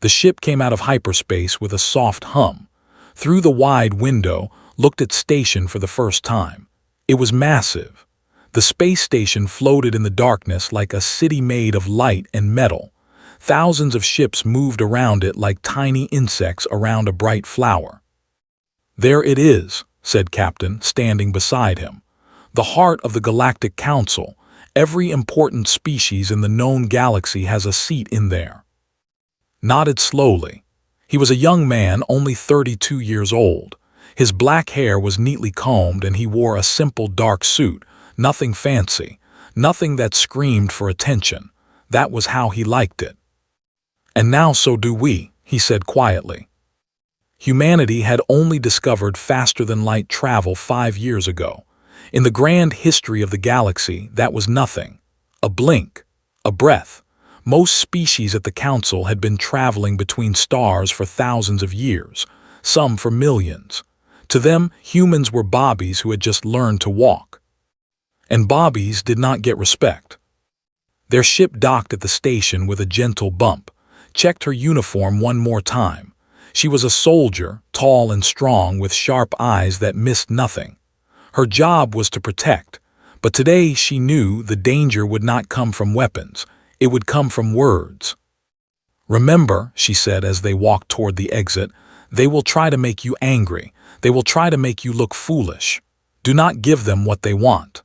The ship came out of hyperspace with a soft hum. Through the wide window, looked at station for the first time. It was massive. The space station floated in the darkness like a city made of light and metal. Thousands of ships moved around it like tiny insects around a bright flower. "There it is," said Captain, standing beside him. "The heart of the Galactic Council. Every important species in the known galaxy has a seat in there." Nodded slowly. He was a young man, only 32 years old. His black hair was neatly combed and he wore a simple dark suit, nothing fancy, nothing that screamed for attention. That was how he liked it. "And now so do we," he said quietly. Humanity had only discovered faster-than-light travel 5 years ago. In the grand history of the galaxy, that was nothing. A blink, a breath. Most species at the Council had been traveling between stars for thousands of years, some for millions. To them, humans were bobbies who had just learned to walk. And bobbies did not get respect. Their ship docked at the station with a gentle bump, checked her uniform one more time. She was a soldier, tall and strong, with sharp eyes that missed nothing. Her job was to protect, but today she knew the danger would not come from weapons. It would come from words. "Remember," she said as they walked toward the exit, "they will try to make you angry. They will try to make you look foolish. Do not give them what they want."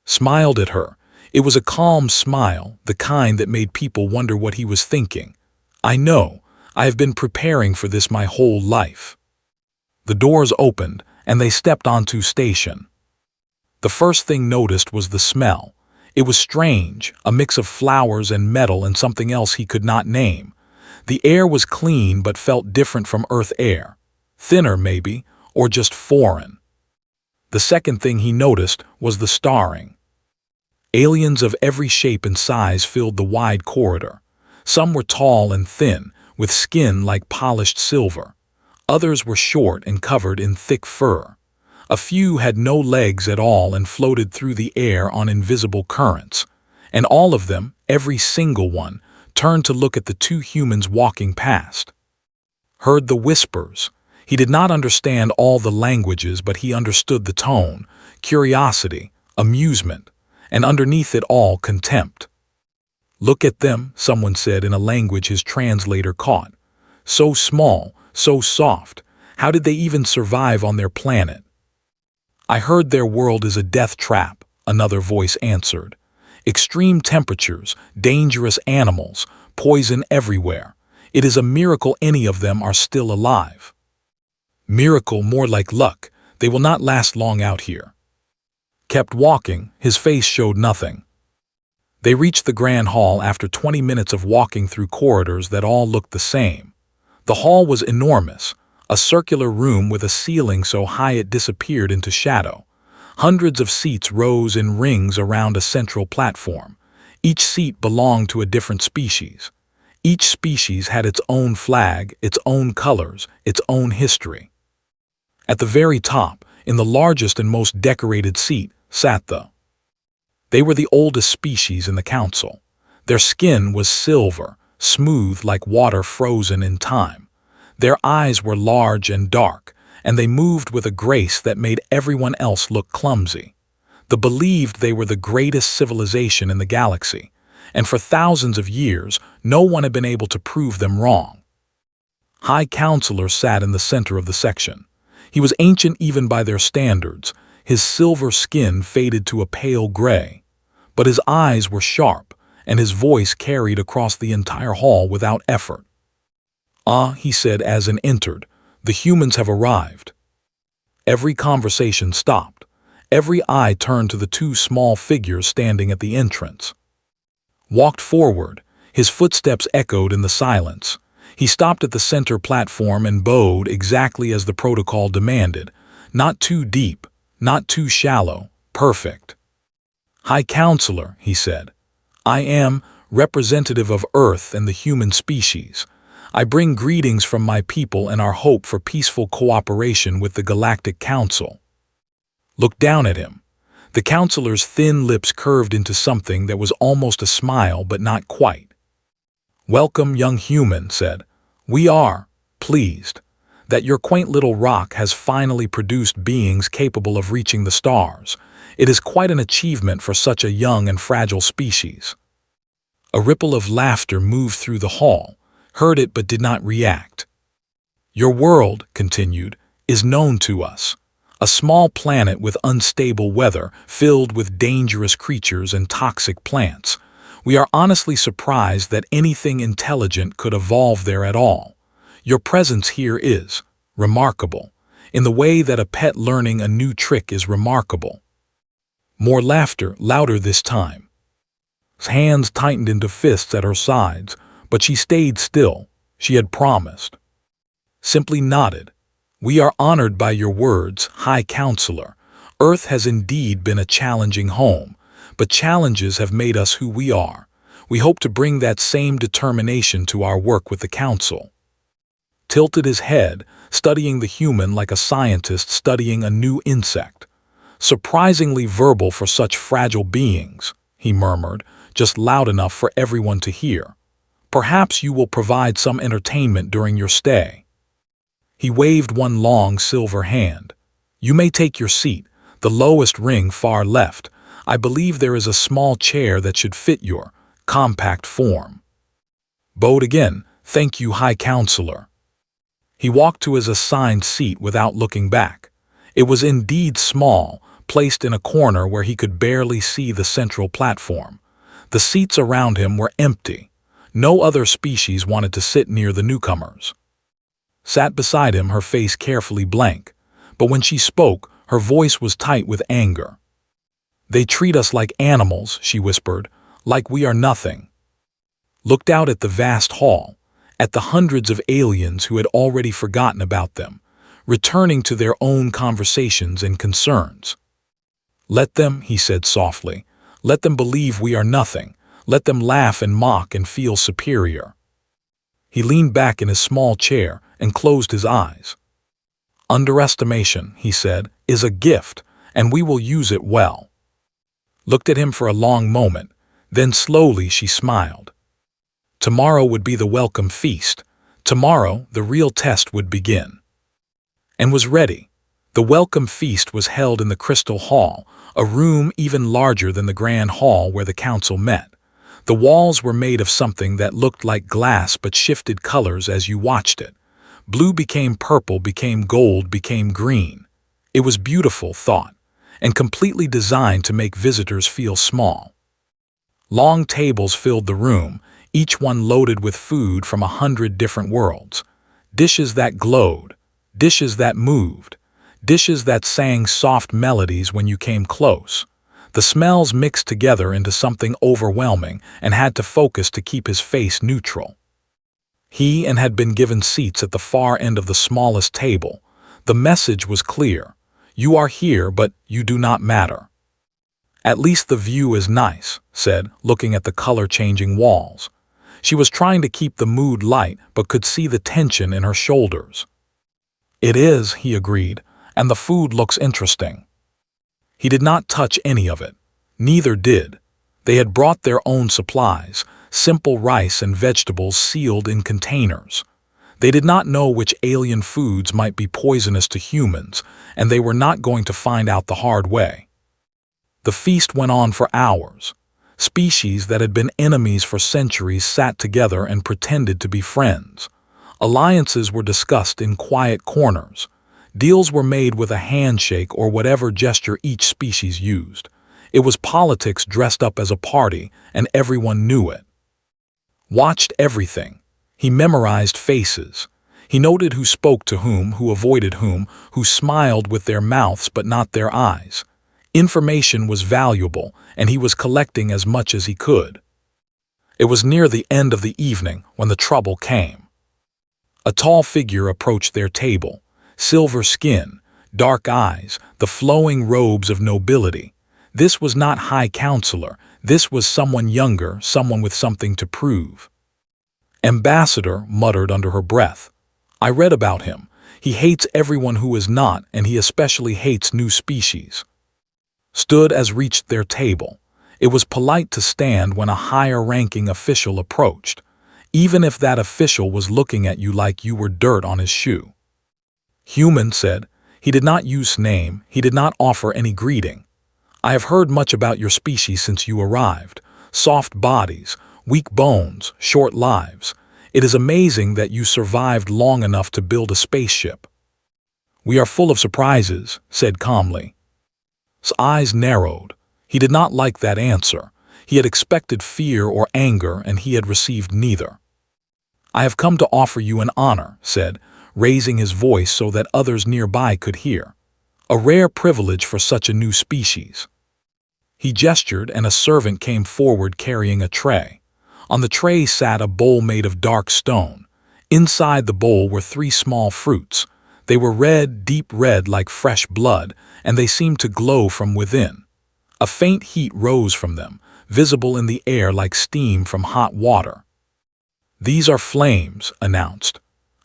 Smiled at her. It was a calm smile, the kind that made people wonder what he was thinking. "I know. I have been preparing for this my whole life." The doors opened, and they stepped onto station. The first thing noticed was the smell. It was strange, a mix of flowers and metal and something else he could not name. The air was clean but felt different from Earth air. Thinner, maybe, or just foreign. The second thing he noticed was the starring. Aliens of every shape and size filled the wide corridor. Some were tall and thin, with skin like polished silver. Others were short and covered in thick fur. A few had no legs at all and floated through the air on invisible currents. And all of them, every single one, turned to look at the two humans walking past. Heard the whispers. He did not understand all the languages, but he understood the tone, curiosity, amusement, and underneath it all, contempt. "Look at them," someone said in a language his translator caught. "So small, so soft. How did they even survive on their planet?" "I heard their world is a death trap," another voice answered. "Extreme temperatures, dangerous animals, poison everywhere. It is a miracle any of them are still alive." "Miracle, more like luck. They will not last long out here." Kept walking, his face showed nothing. They reached the grand hall after 20 minutes of walking through corridors that all looked the same. The hall was enormous, a circular room with a ceiling so high it disappeared into shadow. Hundreds of seats rose in rings around a central platform. Each seat belonged to a different species. Each species had its own flag, its own colors, its own history. At the very top, in the largest and most decorated seat, sat the. They were the oldest species in the council. Their skin was silver, smooth like water frozen in time. Their eyes were large and dark, and they moved with a grace that made everyone else look clumsy. They believed they were the greatest civilization in the galaxy, and for thousands of years, no one had been able to prove them wrong. High Counselor sat in the center of the section. He was ancient even by their standards. His silver skin faded to a pale gray, but his eyes were sharp, and his voice carried across the entire hall without effort. "Ah," he said as an entered, "the humans have arrived." Every conversation stopped. Every eye turned to the two small figures standing at the entrance. Walked forward. His footsteps echoed in the silence. He stopped at the center platform and bowed exactly as the protocol demanded. Not too deep, not too shallow, perfect. "High Counselor," he said, "I am representative of Earth and the human species. I bring greetings from my people and our hope for peaceful cooperation with the Galactic Council." Looked down at him. The counselor's thin lips curved into something that was almost a smile but not quite. "Welcome, young human," said. "We are pleased that your quaint little rock has finally produced beings capable of reaching the stars. It is quite an achievement for such a young and fragile species." A ripple of laughter moved through the hall, heard it but did not react. "Your world," continued, "is known to us. A small planet with unstable weather, filled with dangerous creatures and toxic plants. We are honestly surprised that anything intelligent could evolve there at all. Your presence here is remarkable, in the way that a pet learning a new trick is remarkable." More laughter, louder this time. His hands tightened into fists at her sides, but she stayed still. She had promised. Simply nodded. "We are honored by your words, High Counselor. Earth has indeed been a challenging home, but challenges have made us who we are. We hope to bring that same determination to our work with the Council." Tilted his head, studying the human like a scientist studying a new insect. "Surprisingly verbal for such fragile beings," he murmured, just loud enough for everyone to hear. "Perhaps you will provide some entertainment during your stay." He waved one long silver hand. "You may take your seat, the lowest ring far left. I believe there is a small chair that should fit your compact form." Bowed again. "Thank you, High Counselor." He walked to his assigned seat without looking back. It was indeed small, placed in a corner where he could barely see the central platform. The seats around him were empty. No other species wanted to sit near the newcomers. Sat beside him, her face carefully blank, but when she spoke, her voice was tight with anger. "They treat us like animals," she whispered, "like we are nothing." Looked out at the vast hall, at the hundreds of aliens who had already forgotten about them, returning to their own conversations and concerns. "Let them," he said softly, "let them believe we are nothing. Let them laugh and mock and feel superior." He leaned back in his small chair and closed his eyes. "Underestimation," he said, "is a gift, and we will use it well." Looked at him for a long moment, then slowly she smiled. Tomorrow would be the welcome feast. Tomorrow the real test would begin. And was ready. The welcome feast was held in the Crystal Hall, a room even larger than the Grand Hall where the council met. The walls were made of something that looked like glass but shifted colors as you watched it. Blue became purple, became gold, became green. It was beautiful thought, and completely designed to make visitors feel small. Long tables filled the room, each one loaded with food from 100 different worlds. Dishes that glowed, dishes that moved, dishes that sang soft melodies when you came close. The smells mixed together into something overwhelming and had to focus to keep his face neutral. He had been given seats at the far end of the smallest table. The message was clear. You are here, but you do not matter. At least the view is nice, said, looking at the color-changing walls. She was trying to keep the mood light, but could see the tension in her shoulders. It is, he agreed, and the food looks interesting. He did not touch any of it. Neither did. They had brought their own supplies, simple rice and vegetables sealed in containers. They did not know which alien foods might be poisonous to humans, and they were not going to find out the hard way. The feast went on for hours. Species that had been enemies for centuries sat together and pretended to be friends. Alliances were discussed in quiet corners. Deals were made with a handshake or whatever gesture each species used. It was politics dressed up as a party, and everyone knew it. Watched everything. He memorized faces. He noted who spoke to whom, who avoided whom, who smiled with their mouths but not their eyes. Information was valuable, and he was collecting as much as he could. It was near the end of the evening when the trouble came. A tall figure approached their table. Silver skin, dark eyes, the flowing robes of nobility. This was not High Counselor. This was someone younger, someone with something to prove. Ambassador muttered under her breath. I read about him. He hates everyone who is not, and he especially hates new species. Stood as reached their table. It was polite to stand when a higher-ranking official approached. even if that official was looking at you like you were dirt on his shoe. Human said. He did not use name, he did not offer any greeting. I have heard much about your species since you arrived. Soft bodies, weak bones, short lives. It is amazing that you survived long enough to build a spaceship. We are full of surprises, said calmly. His eyes narrowed. He did not like that answer. He had expected fear or anger, and he had received neither. I have come to offer you an honor, said, raising his voice so that others nearby could hear. A rare privilege for such a new species. He gestured, and a servant came forward carrying a tray. On the tray sat a bowl made of dark stone. Inside the bowl were 3 small fruits. They were red, deep red like fresh blood, and they seemed to glow from within. A faint heat rose from them, visible in the air like steam from hot water. These are flames, announced.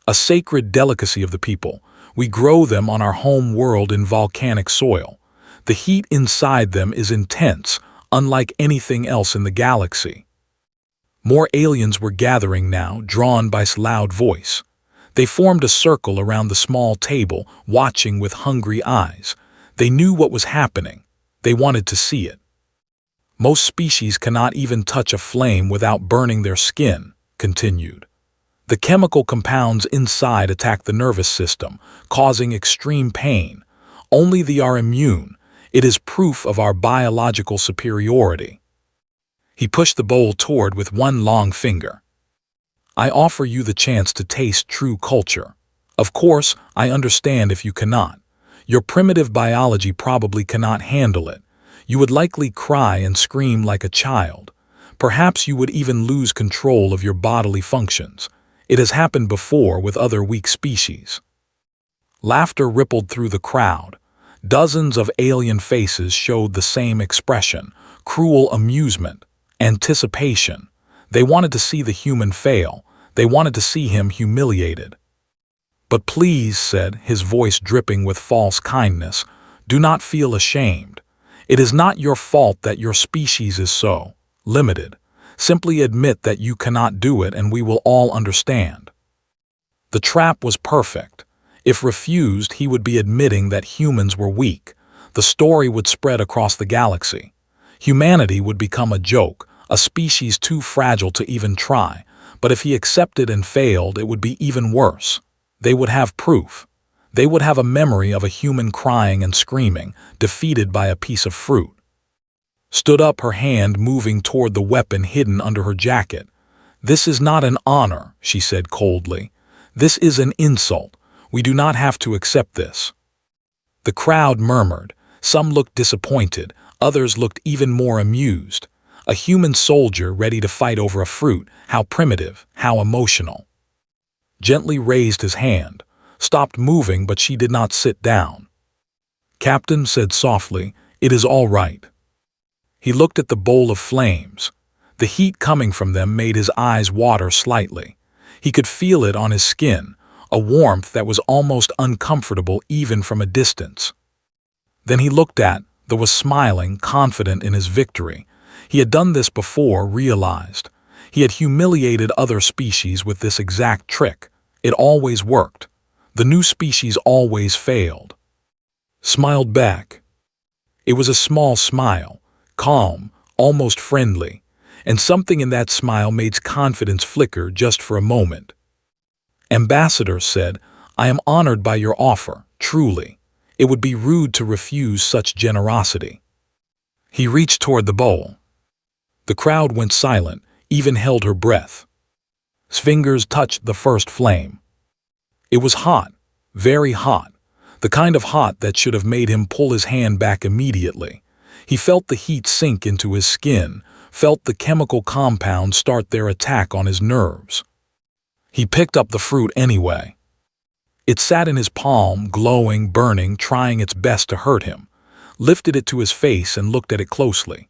A sacred delicacy of the people. We grow them on our home world in volcanic soil. The heat inside them is intense, unlike anything else in the galaxy. More aliens were gathering now, drawn by his loud voice. They formed a circle around the small table, watching with hungry eyes. They knew what was happening. They wanted to see it. Most species cannot even touch a flame without burning their skin, continued. The chemical compounds inside attack the nervous system, causing extreme pain. Only they are immune. It is proof of our biological superiority. He pushed the bowl toward with one long finger. I offer you the chance to taste true culture. Of course, I understand if you cannot. Your primitive biology probably cannot handle it. You would likely cry and scream like a child. Perhaps you would even lose control of your bodily functions. It has happened before with other weak species. Laughter rippled through the crowd. Dozens of alien faces showed the same expression, cruel amusement, anticipation. They wanted to see the human fail. They wanted to see him humiliated. But please, said, his voice dripping with false kindness, do not feel ashamed. It is not your fault that your species is so limited. Simply admit that you cannot do it and we will all understand. The trap was perfect. If refused, he would be admitting that humans were weak. The story would spread across the galaxy. Humanity would become a joke, a species too fragile to even try. But if he accepted and failed, it would be even worse. They would have proof. They would have a memory of a human crying and screaming, defeated by a piece of fruit. Stood up, her hand moving toward the weapon hidden under her jacket. This is not an honor, she said coldly. This is an insult. We do not have to accept this. The crowd murmured. Some looked disappointed. Others looked even more amused. A human soldier ready to fight over a fruit. How primitive, how emotional. Gently raised his hand. Stopped moving, but she did not sit down. Captain said softly, it is all right. He looked at the bowl of flames. The heat coming from them made his eyes water slightly. He could feel it on his skin, a warmth that was almost uncomfortable even from a distance. Then he looked at, though was smiling, confident in his victory. He had done this before, realized. He had humiliated other species with this exact trick. It always worked. The new species always failed. Smiled back. It was a small smile. Calm, almost friendly, and something in that smile made his confidence flicker just for a moment. Ambassador said, I am honored by your offer, truly. It would be rude to refuse such generosity. He reached toward the bowl. The crowd went silent, even held her breath. His fingers touched the first flame. It was hot, very hot, the kind of hot that should have made him pull his hand back immediately. He felt the heat sink into his skin, felt the chemical compounds start their attack on his nerves. He picked up the fruit anyway. It sat in his palm, glowing, burning, trying its best to hurt him. Lifted it to his face and looked at it closely.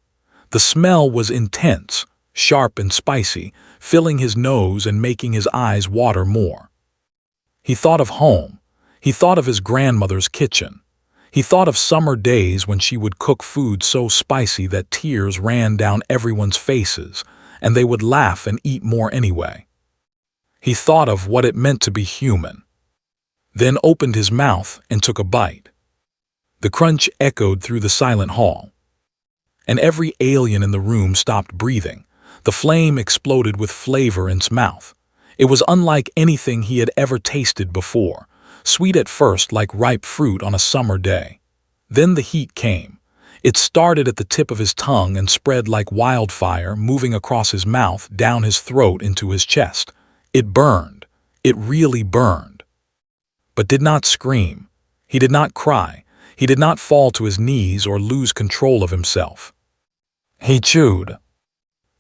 The smell was intense, sharp and spicy, filling his nose and making his eyes water more. He thought of home. He thought of his grandmother's kitchen. He thought of summer days when she would cook food so spicy that tears ran down everyone's faces, and they would laugh and eat more anyway. He thought of what it meant to be human, then opened his mouth and took a bite. The crunch echoed through the silent hall, and every alien in the room stopped breathing. The flame exploded with flavor in its mouth. It was unlike anything he had ever tasted before, sweet at first like ripe fruit on a summer day. Then the heat came. It started at the tip of his tongue and spread like wildfire, moving across his mouth, down his throat, into his chest. It burned. It really burned. But did not scream. He did not cry. He did not fall to his knees or lose control of himself. He chewed.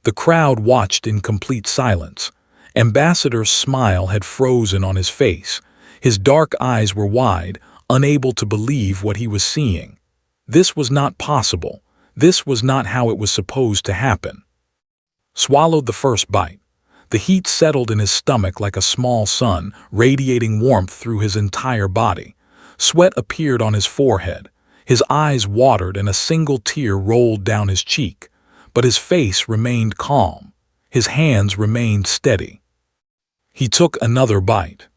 The crowd watched in complete silence. Ambassador's smile had frozen on his face. His dark eyes were wide, unable to believe what he was seeing. This was not possible. This was not how it was supposed to happen. Swallowed the first bite. The heat settled in his stomach like a small sun, radiating warmth through his entire body. Sweat appeared on his forehead. His eyes watered and a single tear rolled down his cheek. But his face remained calm. His hands remained steady. He took another bite.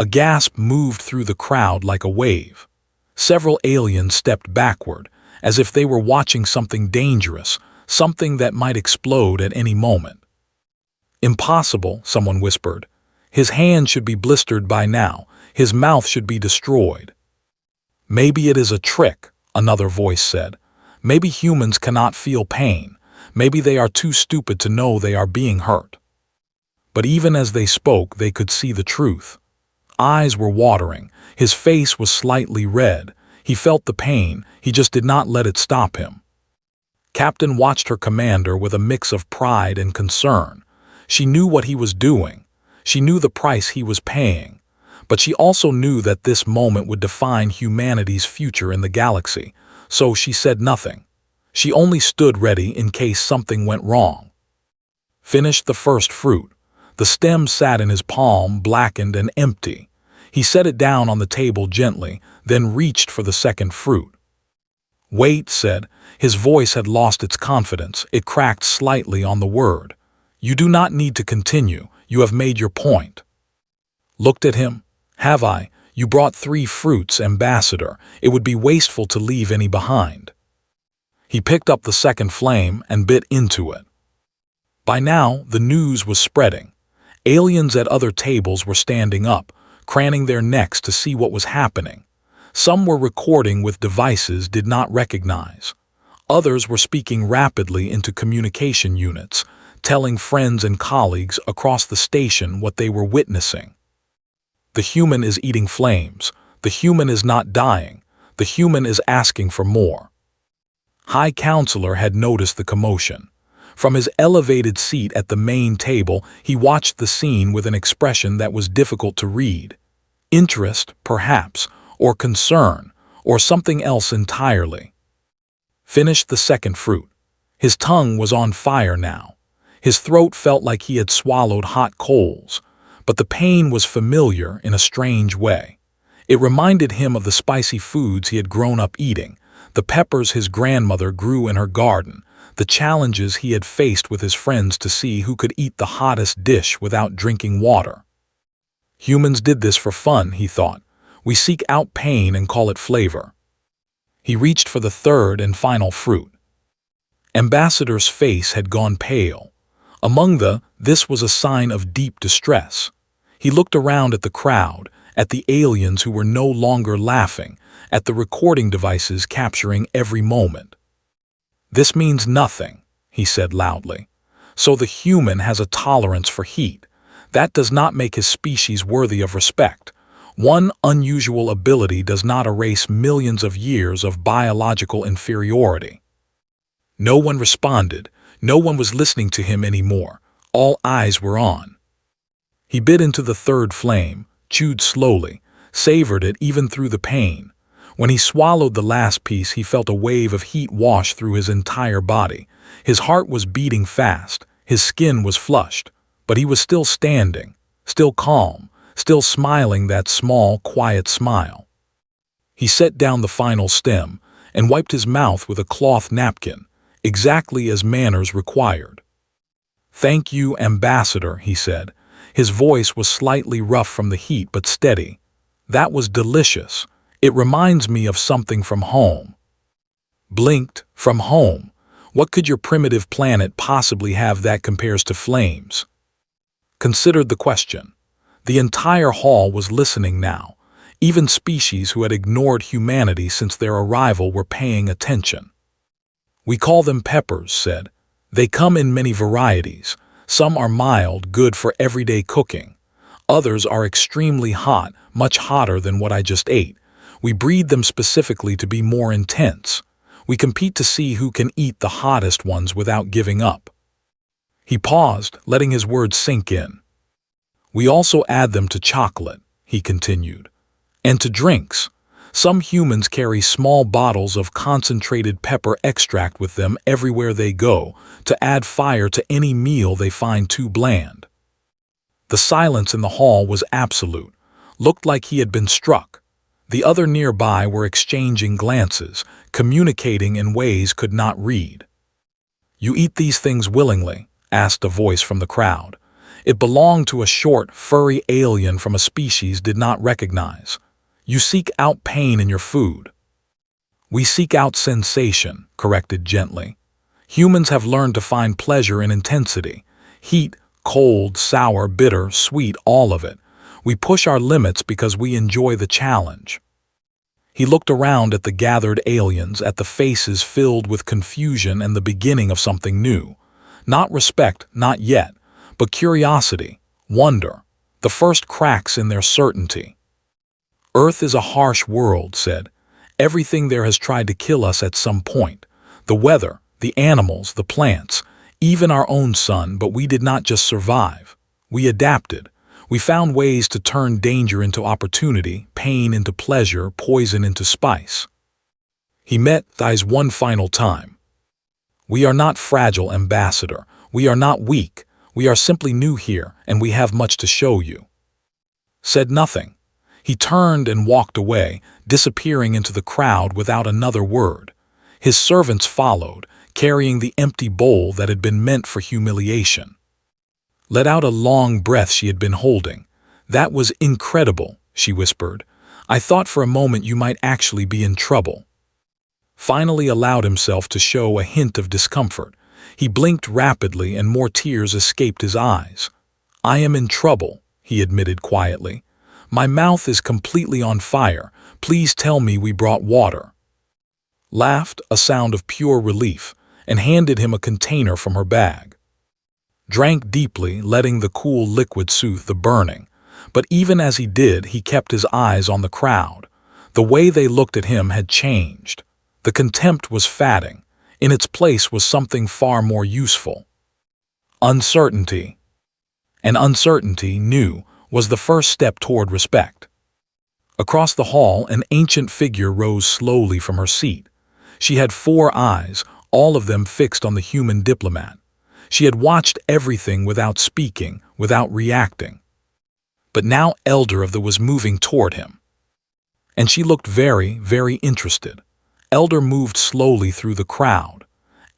A gasp moved through the crowd like a wave. Several aliens stepped backward, as if they were watching something dangerous, something that might explode at any moment. Impossible, someone whispered. His hand should be blistered by now. His mouth should be destroyed. Maybe it is a trick, another voice said. Maybe humans cannot feel pain. Maybe they are too stupid to know they are being hurt. But even as they spoke, they could see the truth. Eyes were watering. His face was slightly red. He felt the pain. He just did not let it stop him. Captain watched her commander with a mix of pride and concern. She knew what he was doing. She knew the price he was paying. But she also knew that this moment would define humanity's future in the galaxy, so she said nothing. She only stood ready in case something went wrong. Finished the first fruit. The stem sat in his palm, blackened and empty. He set it down on the table gently, then reached for the second fruit. Wait, said. His voice had lost its confidence. It cracked slightly on the word. You do not need to continue. You have made your point. Looked at him. Have I? You brought 3 fruits, Ambassador. It would be wasteful to leave any behind. He picked up the second flame and bit into it. By now, the news was spreading. Aliens at other tables were standing up, craning their necks to see what was happening. Some were recording with devices did not recognize. Others were speaking rapidly into communication units, telling friends and colleagues across the station what they were witnessing. The human is eating flames. The human is not dying. The human is asking for more. High Counselor had noticed the commotion. From his elevated seat at the main table, he watched the scene with an expression that was difficult to read. Interest, perhaps, or concern, or something else entirely. Finished the second fruit. His tongue was on fire now. His throat felt like he had swallowed hot coals. But the pain was familiar in a strange way. It reminded him of the spicy foods he had grown up eating, the peppers his grandmother grew in her garden, the challenges he had faced with his friends to see who could eat the hottest dish without drinking water. Humans did this for fun, he thought. We seek out pain and call it flavor. He reached for the third and final fruit. Ambassador's face had gone pale. This was a sign of deep distress. He looked around at the crowd, at the aliens who were no longer laughing, at the recording devices capturing every moment. This means nothing, he said loudly. So the human has a tolerance for heat. That does not make his species worthy of respect. One unusual ability does not erase millions of years of biological inferiority. No one responded. No one was listening to him anymore. All eyes were on. He bit into the third flame, chewed slowly, savored it even through the pain. When he swallowed the last piece, he felt a wave of heat wash through his entire body. His heart was beating fast, his skin was flushed, but he was still standing, still calm, still smiling that small, quiet smile. He set down the final stem and wiped his mouth with a cloth napkin, exactly as manners required. Thank you, Ambassador, he said. His voice was slightly rough from the heat but steady. "That was delicious. It reminds me of something from home." Blinked. "From home? What could your primitive planet possibly have that compares to flames?" Considered the question. The entire hall was listening now. Even species who had ignored humanity since their arrival were paying attention. "We call them peppers," said. "They come in many varieties. Some are mild, good for everyday cooking. Others are extremely hot, much hotter than what I just ate. We breed them specifically to be more intense. We compete to see who can eat the hottest ones without giving up." He paused, letting his words sink in. "We also add them to chocolate," he continued, "and to drinks. Some humans carry small bottles of concentrated pepper extract with them everywhere they go to add fire to any meal they find too bland." The silence in the hall was absolute. Looked like he had been struck. The other nearby were exchanging glances, communicating in ways could not read. "You eat these things willingly?" asked a voice from the crowd. It belonged to a short, furry alien from a species did not recognize. "You seek out pain in your food." "We seek out sensation," corrected gently. "Humans have learned to find pleasure in intensity. Heat, cold, sour, bitter, sweet, all of it. We push our limits because we enjoy the challenge." He looked around at the gathered aliens, at the faces filled with confusion and the beginning of something new. Not respect, not yet, but curiosity, wonder, the first cracks in their certainty. "Earth is a harsh world," said. "Everything there has tried to kill us at some point. The weather, the animals, the plants, even our own sun, but we did not just survive. We adapted. We found ways to turn danger into opportunity, pain into pleasure, poison into spice." He met eyes one final time. "We are not fragile, Ambassador. We are not weak. We are simply new here, and we have much to show you." Said nothing. He turned and walked away, disappearing into the crowd without another word. His servants followed, carrying the empty bowl that had been meant for humiliation. Let out a long breath she had been holding. "That was incredible," she whispered. "I thought for a moment you might actually be in trouble." Finally allowed himself to show a hint of discomfort. He blinked rapidly and more tears escaped his eyes. "I am in trouble," he admitted quietly. "My mouth is completely on fire. Please tell me we brought water." Laughed, a sound of pure relief, and handed him a container from her bag. Drank deeply, letting the cool liquid soothe the burning. But even as he did, he kept his eyes on the crowd. The way they looked at him had changed. The contempt was fading. In its place was something far more useful. Uncertainty. And uncertainty, new, was the first step toward respect. Across the hall, an ancient figure rose slowly from her seat. She had 4 eyes, all of them fixed on the human diplomat. She had watched everything without speaking, without reacting. But now Elder of the was moving toward him. And she looked very, very interested. Elder moved slowly through the crowd.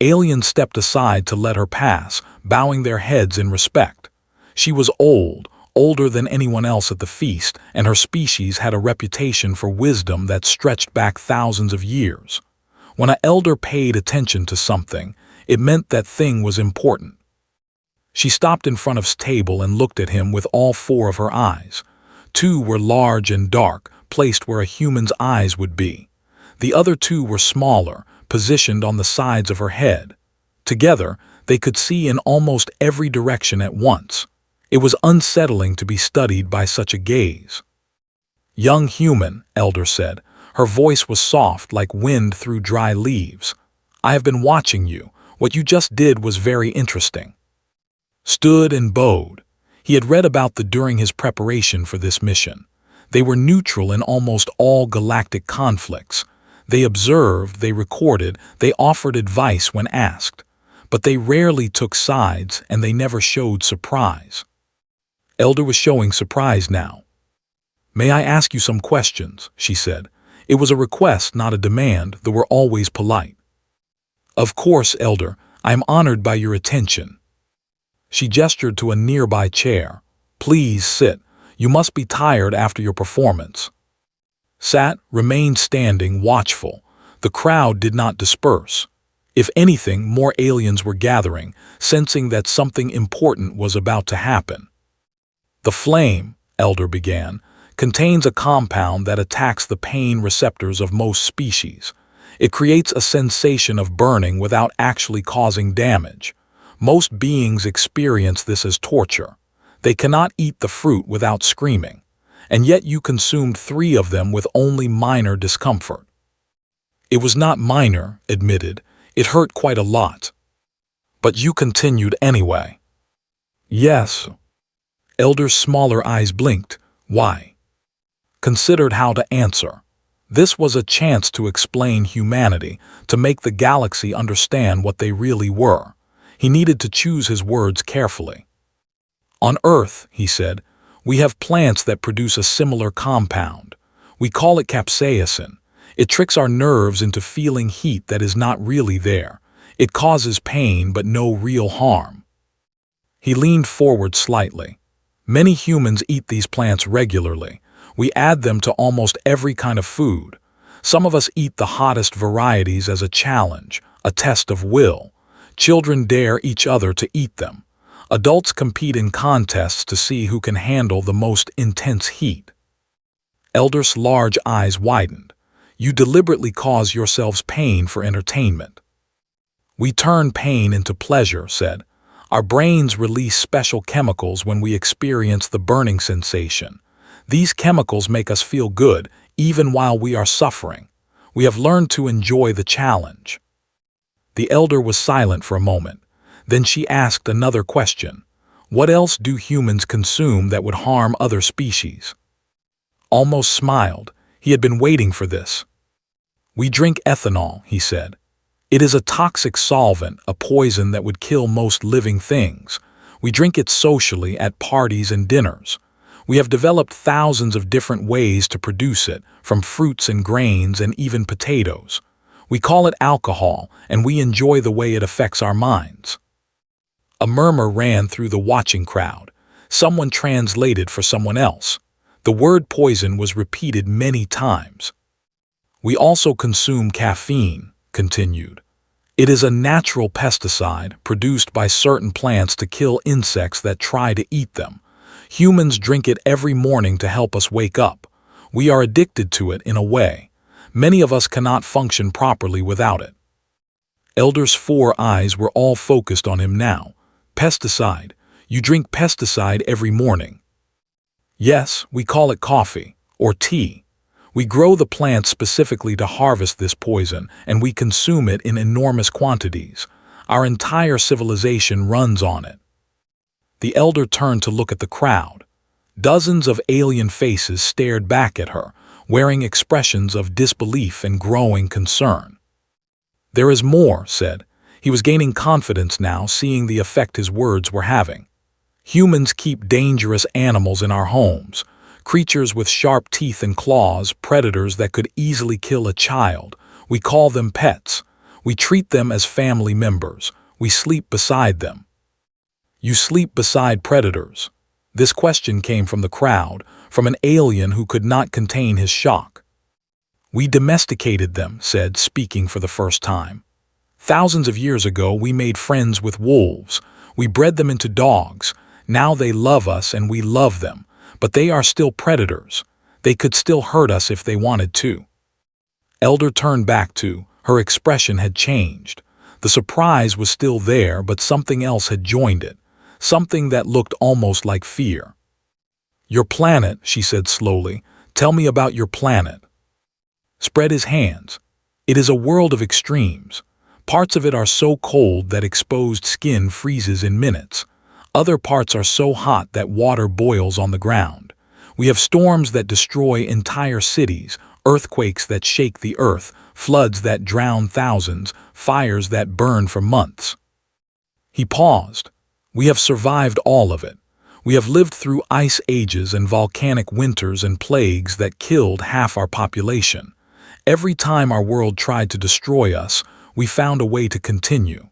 Aliens stepped aside to let her pass, bowing their heads in respect. She was old, older than anyone else at the feast, and her species had a reputation for wisdom that stretched back thousands of years. When an elder paid attention to something, it meant that thing was important. She stopped in front of his table and looked at him with all 4 of her eyes. 2 were large and dark, placed where a human's eyes would be. The other 2 were smaller, positioned on the sides of her head. Together, they could see in almost every direction at once. It was unsettling to be studied by such a gaze. "Young human," Elder said. Her voice was soft like wind through dry leaves. "I have been watching you. What you just did was very interesting." Stood and bowed. He had read about them during his preparation for this mission. They were neutral in almost all galactic conflicts. They observed, they recorded, they offered advice when asked. But they rarely took sides and they never showed surprise. Elder was showing surprise now. "May I ask you some questions?" she said. It was a request, not a demand, though we're always polite. "Of course, Elder. I am honored by your attention." She gestured to a nearby chair. Please sit. You must be tired after your performance. Sat remained standing, watchful. The crowd did not disperse. If anything, more aliens were gathering, sensing that something important was about to happen. The flame, Elder began, contains a compound that attacks the pain receptors of most species. It creates a sensation of burning without actually causing damage. Most beings experience this as torture. They cannot eat the fruit without screaming, and yet you consumed 3 of them with only minor discomfort. It was not minor, admitted. It hurt quite a lot. But you continued anyway. Yes. Elder's smaller eyes blinked. Why? Considered how to answer. This was a chance to explain humanity, to make the galaxy understand what they really were. He needed to choose his words carefully. On Earth, he said, we have plants that produce a similar compound. We call it capsaicin. It tricks our nerves into feeling heat that is not really there. It causes pain but no real harm. He leaned forward slightly. Many humans eat these plants regularly. We add them to almost every kind of food. Some of us eat the hottest varieties as a challenge, a test of will. Children dare each other to eat them. Adults compete in contests to see who can handle the most intense heat. Elder's large eyes widened. You deliberately cause yourselves pain for entertainment. We turn pain into pleasure, said. Our brains release special chemicals when we experience the burning sensation. These chemicals make us feel good, even while we are suffering. We have learned to enjoy the challenge. The elder was silent for a moment. Then she asked another question. What else do humans consume that would harm other species? Almost smiled. He had been waiting for this. We drink ethanol, he said. It is a toxic solvent, a poison that would kill most living things. We drink it socially at parties and dinners. We have developed thousands of different ways to produce it, from fruits and grains and even potatoes. We call it alcohol, and we enjoy the way it affects our minds. A murmur ran through the watching crowd. Someone translated for someone else. The word poison was repeated many times. We also consume caffeine, continued. It is a natural pesticide produced by certain plants to kill insects that try to eat them. Humans drink it every morning to help us wake up. We are addicted to it in a way. Many of us cannot function properly without it. Elder's 4 eyes were all focused on him now. Pesticide. You drink pesticide every morning. Yes, we call it coffee or tea. We grow the plant specifically to harvest this poison, and we consume it in enormous quantities. Our entire civilization runs on it. The elder turned to look at the crowd. Dozens of alien faces stared back at her, wearing expressions of disbelief and growing concern. There is more, said. He was gaining confidence now, seeing the effect his words were having. Humans keep dangerous animals in our homes. Creatures with sharp teeth and claws, predators that could easily kill a child. We call them pets. We treat them as family members. We sleep beside them. You sleep beside predators. This question came from the crowd, from an alien who could not contain his shock. We domesticated them, said, speaking for the first time. Thousands of years ago, we made friends with wolves. We bred them into dogs. Now they love us and we love them. But they are still predators. They could still hurt us if they wanted to. Elder turned back to, her expression had changed. The surprise was still there, but something else had joined it. Something that looked almost like fear. Your planet, she said slowly. Tell me about your planet. Spread his hands. It is a world of extremes. Parts of it are so cold that exposed skin freezes in minutes. Other parts are so hot that water boils on the ground. We have storms that destroy entire cities, earthquakes that shake the earth, floods that drown thousands, fires that burn for months. He paused. We have survived all of it. We have lived through ice ages and volcanic winters and plagues that killed half our population. Every time our world tried to destroy us, we found a way to continue.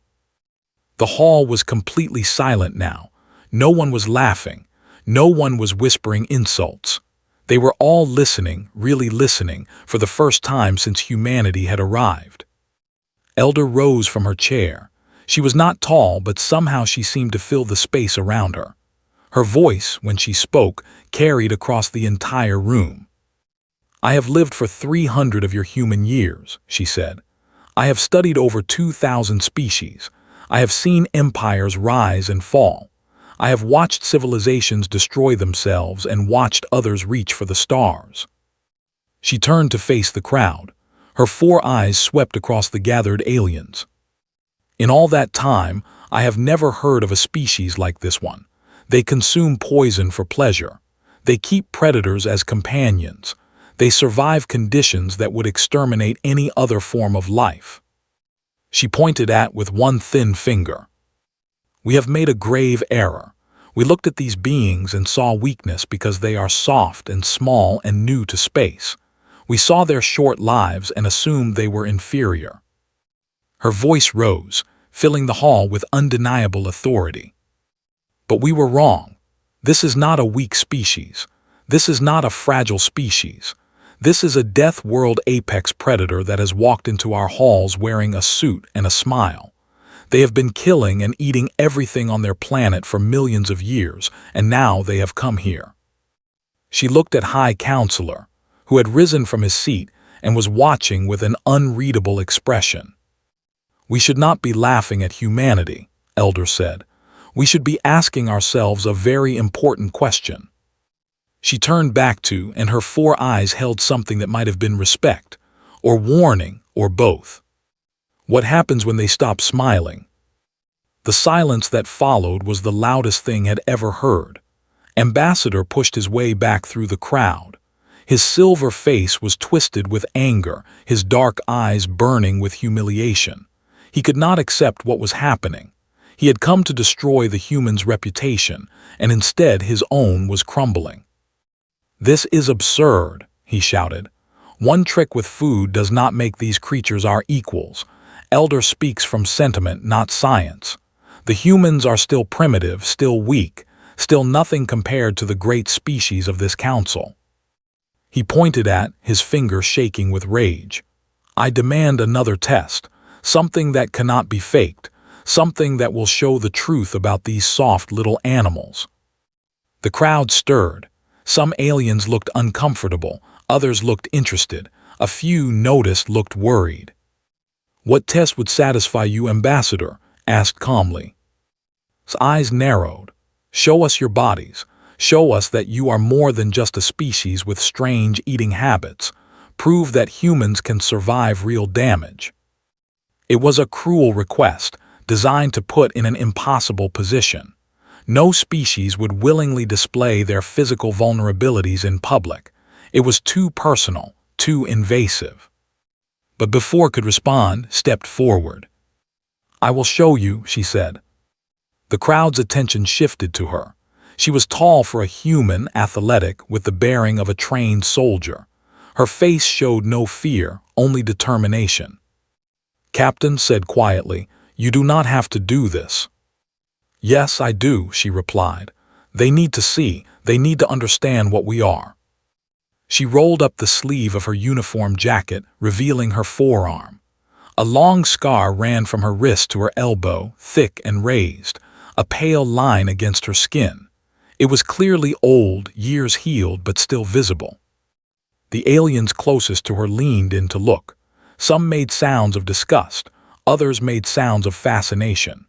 The hall was completely silent now. No one was laughing. No one was whispering insults. They were all listening, really listening, for the first time since humanity had arrived. Elder rose from her chair. She was not tall, but somehow she seemed to fill the space around her. Her voice, when she spoke, carried across the entire room. "I have lived for 300 of your human years," she said. "I have studied over 2,000 species. I have seen empires rise and fall. I have watched civilizations destroy themselves and watched others reach for the stars." She turned to face the crowd. Her 4 eyes swept across the gathered aliens. "In all that time, I have never heard of a species like this one. They consume poison for pleasure. They keep predators as companions. They survive conditions that would exterminate any other form of life." She pointed with one thin finger. "We have made a grave error. We looked at these beings and saw weakness because they are soft and small and new to space. We saw their short lives and assumed they were inferior." Her voice rose, filling the hall with undeniable authority. "But we were wrong. This is not a weak species. This is not a fragile species. This is a death world apex predator that has walked into our halls wearing a suit and a smile. They have been killing and eating everything on their planet for millions of years, and now they have come here." She looked at High Counselor, who had risen from his seat and was watching with an unreadable expression. "We should not be laughing at humanity," Elder said. "We should be asking ourselves a very important question." She turned back to, and her 4 eyes held something that might have been respect, or warning, or both. "What happens when they stop smiling?" The silence that followed was the loudest thing had ever heard. Ambassador pushed his way back through the crowd. His silver face was twisted with anger, his dark eyes burning with humiliation. He could not accept what was happening. He had come to destroy the human's reputation, and instead his own was crumbling. "This is absurd," he shouted. "One trick with food does not make these creatures our equals. Elder speaks from sentiment, not science. The humans are still primitive, still weak, still nothing compared to the great species of this council." He pointed his finger shaking with rage. "I demand another test, something that cannot be faked, something that will show the truth about these soft little animals." The crowd stirred. Some aliens looked uncomfortable, others looked interested, a few noticed looked worried. "What test would satisfy you, Ambassador?" asked calmly. His eyes narrowed. "Show us your bodies. Show us that you are more than just a species with strange eating habits. Prove that humans can survive real damage." It was a cruel request, designed to put in an impossible position. No species would willingly display their physical vulnerabilities in public. It was too personal, too invasive. But before could respond, stepped forward. "I will show you," she said. The crowd's attention shifted to her. She was tall for a human, athletic, with the bearing of a trained soldier. Her face showed no fear, only determination. "Captain," said quietly, "you do not have to do this." "Yes, I do," she replied. "They need to see, they need to understand what we are." She rolled up the sleeve of her uniform jacket, revealing her forearm. A long scar ran from her wrist to her elbow, thick and raised, a pale line against her skin. It was clearly old, years healed, but still visible. The aliens closest to her leaned in to look. Some made sounds of disgust, others made sounds of fascination.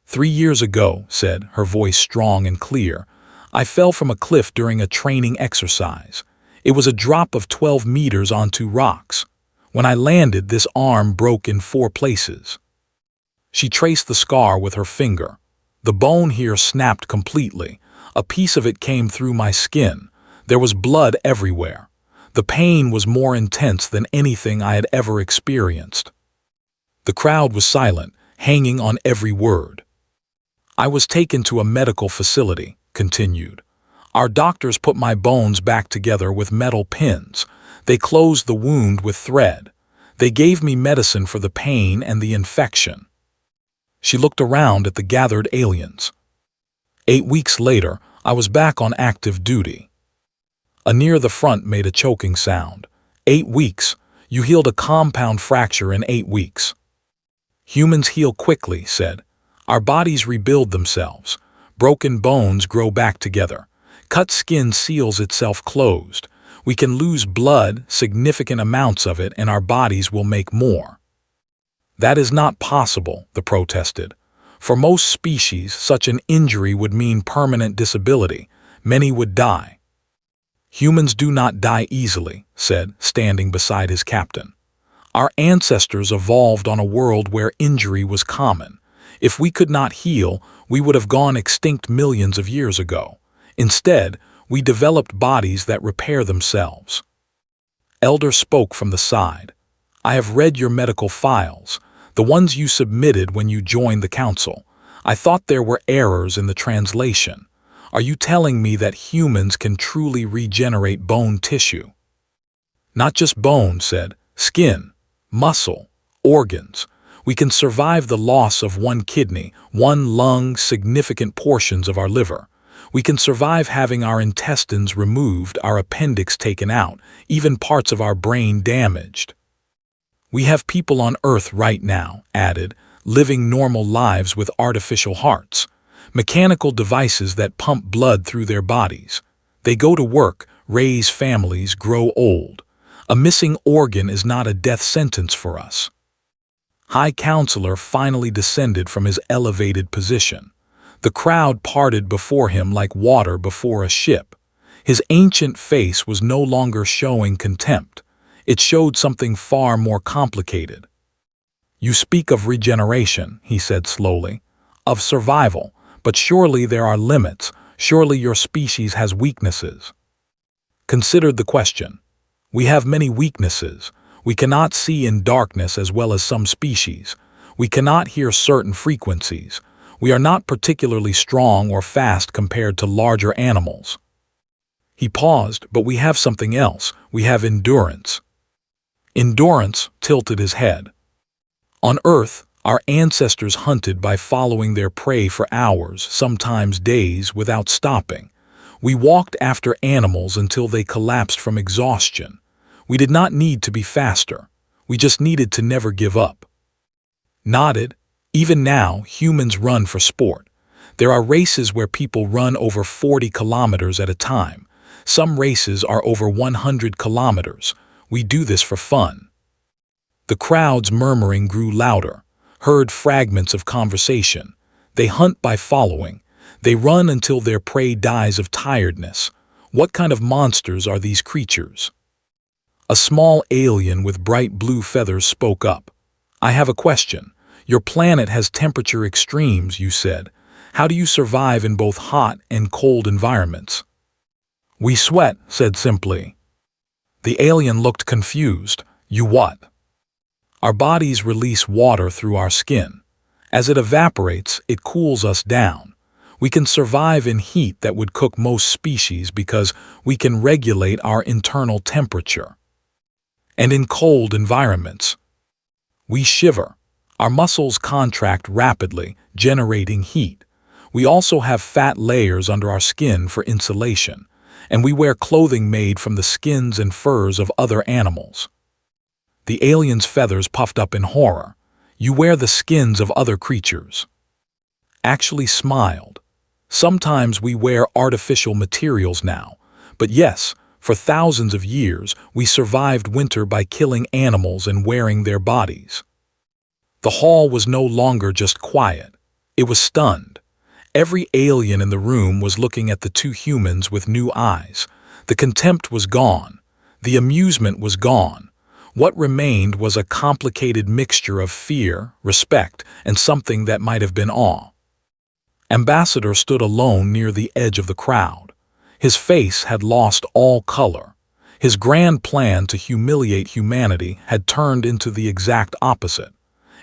"3 years ago," said, her voice strong and clear, "I fell from a cliff during a training exercise. It was a drop of 12 meters onto rocks. When I landed, this arm broke in 4 places." She traced the scar with her finger. "The bone here snapped completely. A piece of it came through my skin. There was blood everywhere. The pain was more intense than anything I had ever experienced." The crowd was silent, hanging on every word. "I was taken to a medical facility," continued. "Our doctors put my bones back together with metal pins. They closed the wound with thread. They gave me medicine for the pain and the infection." She looked around at the gathered aliens. 8 weeks later, I was back on active duty. A near the front made a choking sound. 8 weeks. You healed a compound fracture in 8 weeks. Humans heal quickly, said. Our bodies rebuild themselves. Broken bones grow back together. Cut skin seals itself closed. We can lose blood, significant amounts of it, and our bodies will make more. That is not possible, the protested. For most species, such an injury would mean permanent disability. Many would die. Humans do not die easily, said, standing beside his captain. Our ancestors evolved on a world where injury was common. If we could not heal, we would have gone extinct millions of years ago. Instead, we developed bodies that repair themselves. Elder spoke from the side. I have read your medical files, the ones you submitted when you joined the council. I thought there were errors in the translation. Are you telling me that humans can truly regenerate bone tissue? Not just bone, said, skin, muscle, organs. We can survive the loss of one kidney, one lung, significant portions of our liver. We can survive having our intestines removed, our appendix taken out, even parts of our brain damaged. We have people on Earth right now, added, living normal lives with artificial hearts, mechanical devices that pump blood through their bodies. They go to work, raise families, grow old. A missing organ is not a death sentence for us. High Counselor finally descended from his elevated position. The crowd parted before him like water before a ship. His ancient face was no longer showing contempt. It showed something far more complicated. You speak of regeneration, he said slowly, of survival, but surely there are limits. Surely your species has weaknesses. Consider the question. We have many weaknesses. We cannot see in darkness as well as some species. We cannot hear certain frequencies. We are not particularly strong or fast compared to larger animals. He paused, but we have something else. We have endurance. Endurance tilted his head. On Earth, our ancestors hunted by following their prey for hours, sometimes days, without stopping. We walked after animals until they collapsed from exhaustion. We did not need to be faster. We just needed to never give up. Nodded. Even now, humans run for sport. There are races where people run over 40 kilometers at a time. Some races are over 100 kilometers. We do this for fun. The crowd's murmuring grew louder, heard fragments of conversation. They hunt by following. They run until their prey dies of tiredness. What kind of monsters are these creatures? A small alien with bright blue feathers spoke up. I have a question. Your planet has temperature extremes, you said. How do you survive in both hot and cold environments? We sweat, said simply. The alien looked confused. You what? Our bodies release water through our skin. As it evaporates, it cools us down. We can survive in heat that would cook most species because we can regulate our internal temperature. And in cold environments, we shiver. Our muscles contract rapidly, generating heat. We also have fat layers under our skin for insulation, and we wear clothing made from the skins and furs of other animals. The alien's feathers puffed up in horror. You wear the skins of other creatures. Actually smiled. Sometimes we wear artificial materials now, but yes, for thousands of years we survived winter by killing animals and wearing their bodies. The hall was no longer just quiet. It was stunned. Every alien in the room was looking at the two humans with new eyes. The contempt was gone. The amusement was gone. What remained was a complicated mixture of fear, respect, and something that might have been awe. Ambassador stood alone near the edge of the crowd. His face had lost all color. His grand plan to humiliate humanity had turned into the exact opposite.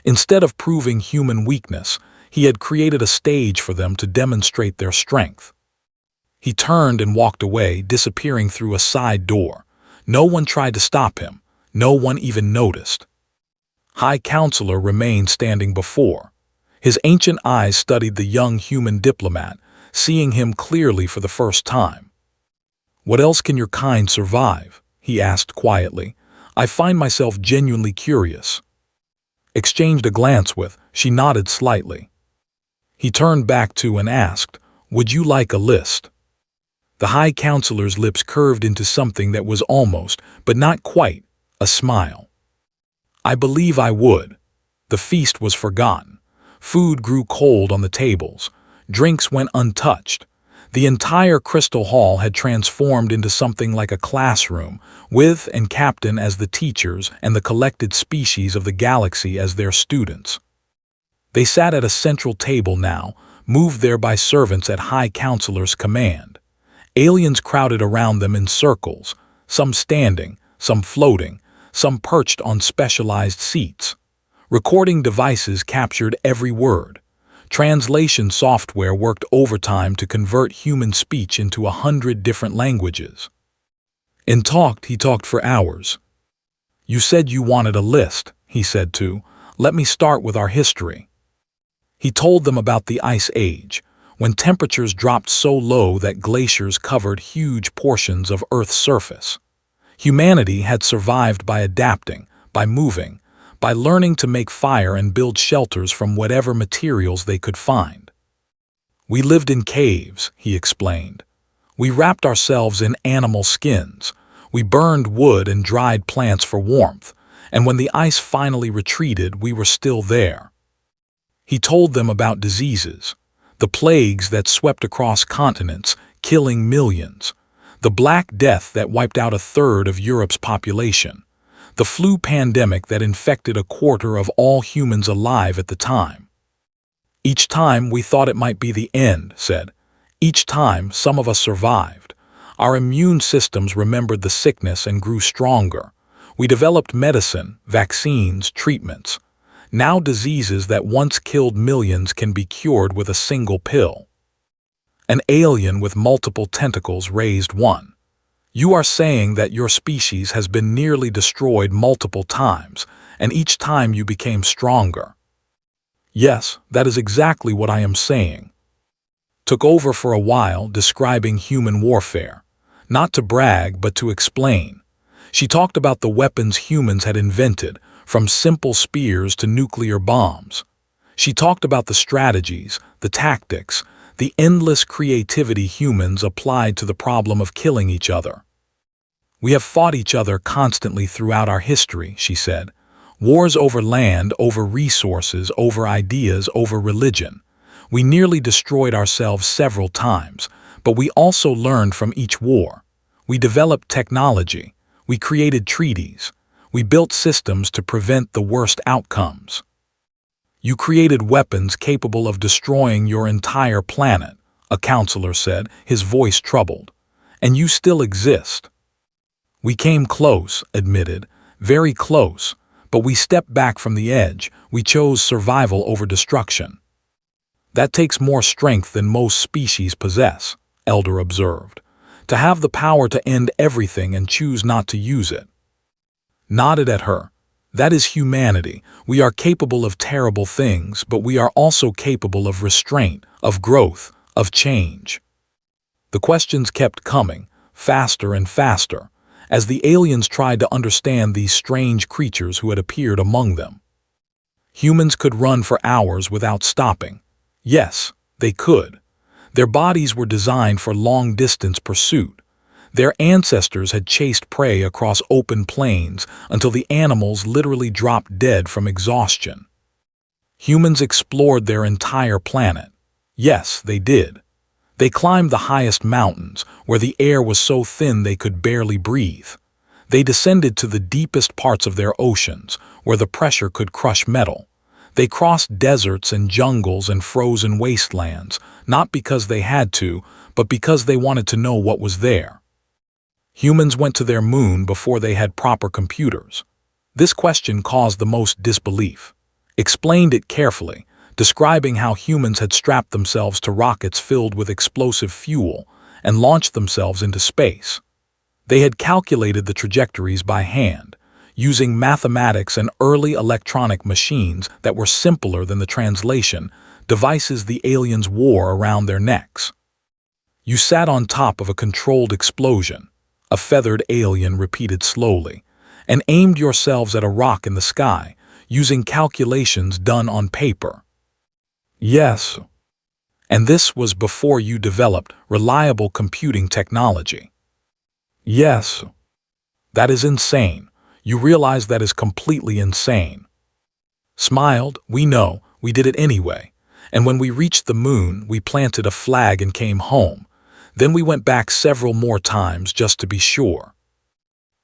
Instead of proving human weakness, he had created a stage for them to demonstrate their strength. He turned and walked away, disappearing through a side door. No one tried to stop him. No one even noticed. High Counselor remained standing before. His ancient eyes studied the young human diplomat, seeing him clearly for the first time. "What else can your kind survive?" he asked quietly. "I find myself genuinely curious." Exchanged a glance with, she nodded slightly. He turned back to and asked, "Would you like a list?" The High Counselor's lips curved into something that was almost, but not quite, a smile. "I believe I would." The feast was forgotten. Food grew cold on the tables. Drinks went untouched. The entire Crystal Hall had transformed into something like a classroom, with and Captain as the teachers and the collected species of the galaxy as their students. They sat at a central table now, moved there by servants at High Counselor's command. Aliens crowded around them in circles, some standing, some floating, some perched on specialized seats. Recording devices captured every word. Translation software worked overtime to convert human speech into 100 different languages. He talked for hours. "You said you wanted a list," he said too. "Let me start with our history." He told them about the Ice Age, when temperatures dropped so low that glaciers covered huge portions of Earth's surface. Humanity had survived by adapting, by moving, by learning to make fire and build shelters from whatever materials they could find. "We lived in caves," he explained. "We wrapped ourselves in animal skins. We burned wood and dried plants for warmth, and when the ice finally retreated, we were still there." He told them about diseases, the plagues that swept across continents, killing millions, the Black Death that wiped out a third of Europe's population, the flu pandemic that infected a quarter of all humans alive at the time. "Each time we thought it might be the end," said. "Each time some of us survived. Our immune systems remembered the sickness and grew stronger. We developed medicine, vaccines, treatments. Now diseases that once killed millions can be cured with a single pill." An alien with multiple tentacles raised one. "You are saying that your species has been nearly destroyed multiple times, and each time you became stronger." "Yes, that is exactly what I am saying." Took over for a while describing human warfare. Not to brag, but to explain. She talked about the weapons humans had invented, from simple spears to nuclear bombs. She talked about the strategies, the tactics, the endless creativity humans applied to the problem of killing each other. "We have fought each other constantly throughout our history," she said. "Wars over land, over resources, over ideas, over religion. We nearly destroyed ourselves several times, but we also learned from each war. We developed technology. We created treaties. We built systems to prevent the worst outcomes." "You created weapons capable of destroying your entire planet," a counselor said, his voice troubled. "And you still exist." "We came close," admitted, "very close, but we stepped back from the edge. We chose survival over destruction." "That takes more strength than most species possess," Elder observed. "To have the power to end everything and choose not to use it." Nodded at her. "That is humanity. We are capable of terrible things, but we are also capable of restraint, of growth, of change." The questions kept coming, faster and faster, as the aliens tried to understand these strange creatures who had appeared among them. Humans could run for hours without stopping. Yes, they could. Their bodies were designed for long-distance pursuit. Their ancestors had chased prey across open plains until the animals literally dropped dead from exhaustion. Humans explored their entire planet. Yes, they did. They climbed the highest mountains, where the air was so thin they could barely breathe. They descended to the deepest parts of their oceans, where the pressure could crush metal. They crossed deserts and jungles and frozen wastelands, not because they had to, but because they wanted to know what was there. Humans went to their moon before they had proper computers. This question caused the most disbelief. Explained it carefully, describing how humans had strapped themselves to rockets filled with explosive fuel and launched themselves into space. They had calculated the trajectories by hand, using mathematics and early electronic machines that were simpler than the translation devices the aliens wore around their necks. You sat on top of a controlled explosion, a feathered alien repeated slowly, and aimed yourselves at a rock in the sky, using calculations done on paper. Yes. And this was before you developed reliable computing technology. Yes. That is insane. You realize that is completely insane. Smiled, we know, we did it anyway. And when we reached the moon, we planted a flag and came home. Then we went back several more times just to be sure.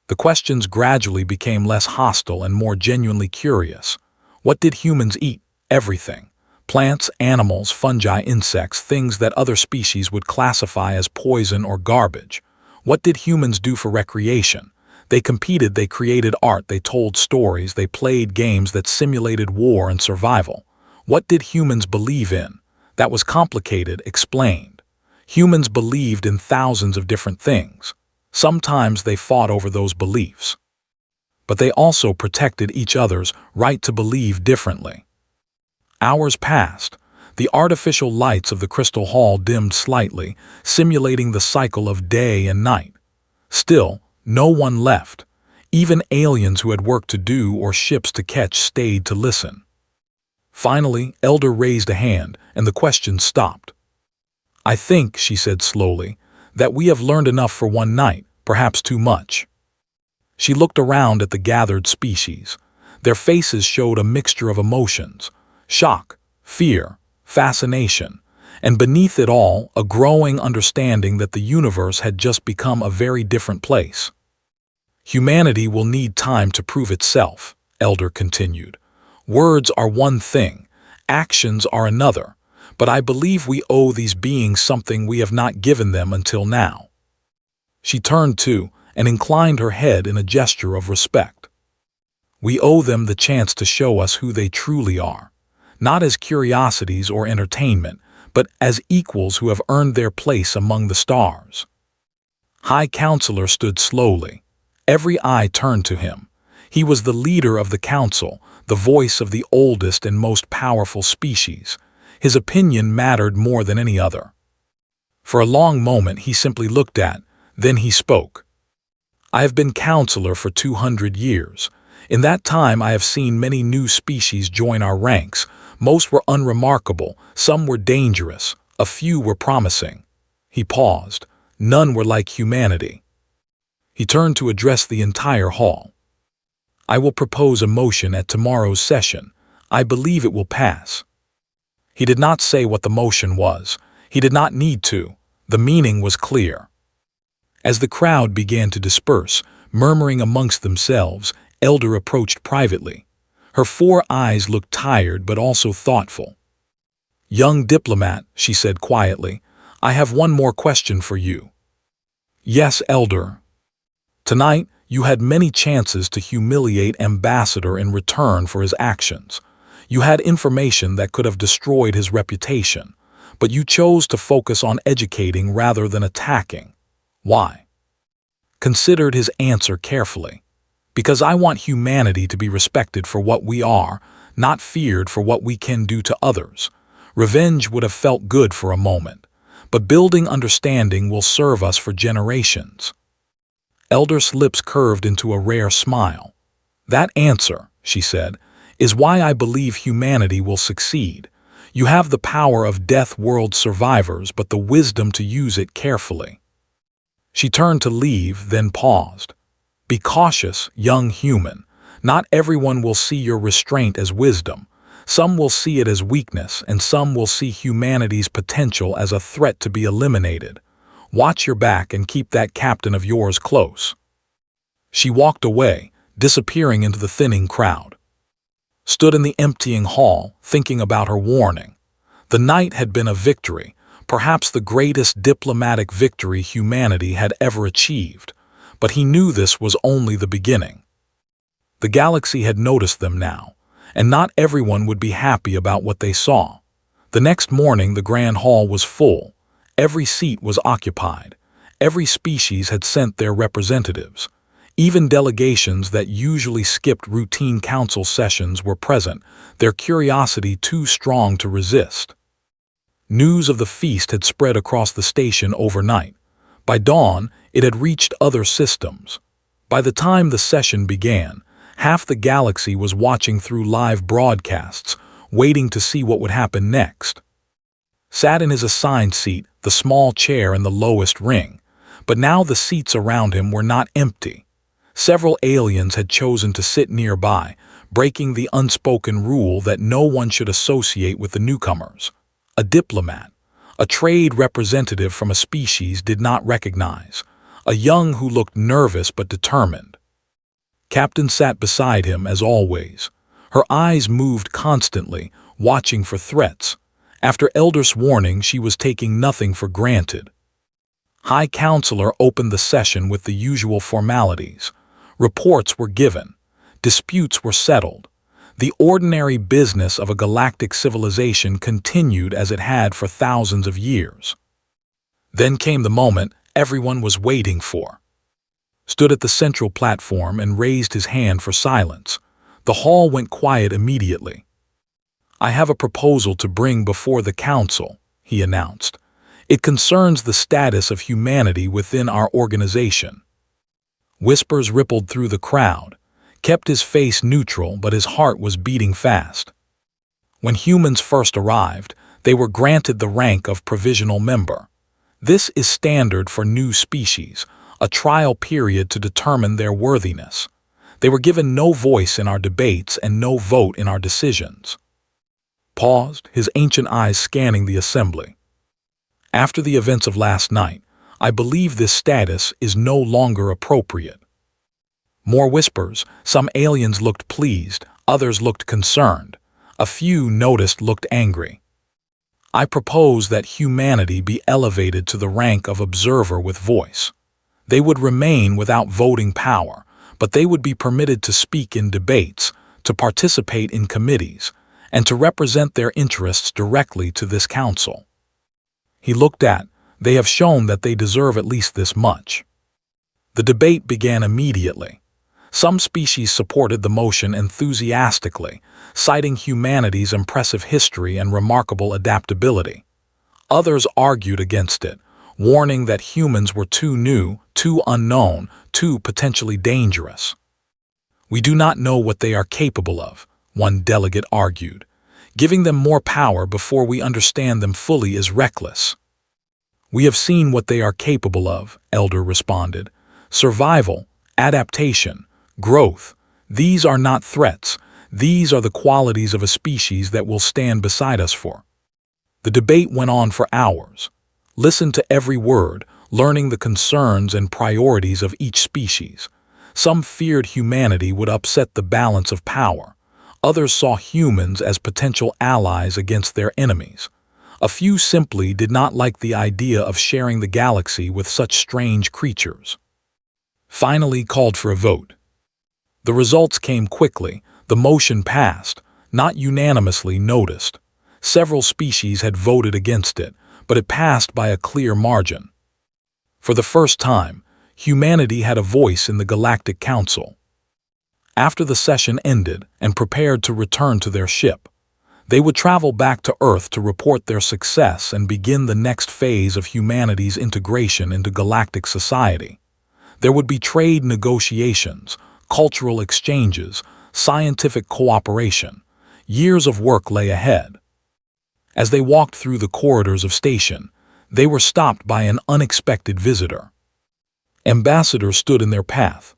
The questions gradually became less hostile and more genuinely curious. What did humans eat? Everything. Plants, animals, fungi, insects, things that other species would classify as poison or garbage. What did humans do for recreation? They competed, they created art, they told stories, they played games that simulated war and survival. What did humans believe in? That was complicated, explained. Humans believed in thousands of different things. Sometimes they fought over those beliefs. But they also protected each other's right to believe differently. Hours passed. The artificial lights of the crystal hall dimmed slightly, simulating the cycle of day and night. Still, no one left. Even aliens who had work to do or ships to catch stayed to listen. Finally, Elder raised a hand, and the question stopped. I think, she said slowly, that we have learned enough for one night, perhaps too much. She looked around at the gathered species. Their faces showed a mixture of emotions: shock, fear, fascination, and beneath it all, a growing understanding that the universe had just become a very different place. Humanity will need time to prove itself, Elder continued. Words are one thing, actions are another, but I believe we owe these beings something we have not given them until now. She turned to and inclined her head in a gesture of respect. We owe them the chance to show us who they truly are, not as curiosities or entertainment, but as equals who have earned their place among the stars. High Counselor stood slowly. Every eye turned to him. He was the leader of the council, the voice of the oldest and most powerful species. His opinion mattered more than any other. For a long moment he simply looked at, then he spoke. I have been counselor for 200 years. In that time I have seen many new species join our ranks. Most were unremarkable, some were dangerous, a few were promising. He paused. None were like humanity. He turned to address the entire hall. I will propose a motion at tomorrow's session. I believe it will pass. He did not say what the motion was. He did not need to. The meaning was clear. As the crowd began to disperse, murmuring amongst themselves, Elder approached privately. Her 4 eyes looked tired but also thoughtful. Young diplomat, she said quietly, I have one more question for you. Yes, Elder. Tonight, you had many chances to humiliate Ambassador in return for his actions. You had information that could have destroyed his reputation, but you chose to focus on educating rather than attacking. Why? Considered his answer carefully. Because I want humanity to be respected for what we are, not feared for what we can do to others. Revenge would have felt good for a moment, but building understanding will serve us for generations. Elder's lips curved into a rare smile. That answer, she said, is why I believe humanity will succeed. You have the power of Death World survivors, but the wisdom to use it carefully. She turned to leave, then paused. Be cautious, young human. Not everyone will see your restraint as wisdom. Some will see it as weakness, and some will see humanity's potential as a threat to be eliminated. Watch your back and keep that captain of yours close. She walked away, disappearing into the thinning crowd. Stood in the emptying hall, thinking about her warning. The night had been a victory, perhaps the greatest diplomatic victory humanity had ever achieved. But he knew this was only the beginning. The galaxy had noticed them now, and not everyone would be happy about what they saw. The next morning the grand hall was full. Every seat was occupied. Every species had sent their representatives. Even delegations that usually skipped routine council sessions were present, their curiosity too strong to resist. News of the feast had spread across the station overnight. By dawn, it had reached other systems. By the time the session began, half the galaxy was watching through live broadcasts, waiting to see what would happen next. Sat in his assigned seat, the small chair in the lowest ring, but now the seats around him were not empty. Several aliens had chosen to sit nearby, breaking the unspoken rule that no one should associate with the newcomers. A diplomat, a trade representative from a species did not recognize, a young who looked nervous but determined. Captain sat beside him as always. Her eyes moved constantly, watching for threats. After Elder's warning, she was taking nothing for granted. High Counselor opened the session with the usual formalities. Reports were given. Disputes were settled. The ordinary business of a galactic civilization continued as it had for thousands of years. Then came the moment everyone was waiting for. Stood at the central platform and raised his hand for silence. The hall went quiet immediately. "I have a proposal to bring before the council," he announced. "It concerns the status of humanity within our organization." Whispers rippled through the crowd. Kept his face neutral, but his heart was beating fast. When humans first arrived, they were granted the rank of provisional member. This is standard for new species, a trial period to determine their worthiness. They were given no voice in our debates and no vote in our decisions. Paused, his ancient eyes scanning the assembly. "After the events of last night, I believe this status is no longer appropriate." More whispers. Some aliens looked pleased, others looked concerned. A few noticed looked angry. "I propose that humanity be elevated to the rank of observer with voice. They would remain without voting power, but they would be permitted to speak in debates, to participate in committees, and to represent their interests directly to this council." He looked at, "They have shown that they deserve at least this much." The debate began immediately. Some species supported the motion enthusiastically, citing humanity's impressive history and remarkable adaptability. Others argued against it, warning that humans were too new, too unknown, too potentially dangerous. "We do not know what they are capable of," one delegate argued. "Giving them more power before we understand them fully is reckless." "We have seen what they are capable of," Elder responded. "Survival, adaptation, growth. These are not threats. These are the qualities of a species that will stand beside us for." The debate went on for hours. Listened to every word, learning the concerns and priorities of each species. Some feared humanity would upset the balance of power. Others saw humans as potential allies against their enemies. A few simply did not like the idea of sharing the galaxy with such strange creatures. Finally called for a vote. The results came quickly. The motion passed, not unanimously noticed. Several species had voted against it, but it passed by a clear margin. For the first time, humanity had a voice in the Galactic Council. After the session ended and prepared to return to their ship, they would travel back to Earth to report their success and begin the next phase of humanity's integration into galactic society. There would be trade negotiations, cultural exchanges, scientific cooperation. Years of work lay ahead. As they walked through the corridors of station, they were stopped by an unexpected visitor. Ambassador stood in their path.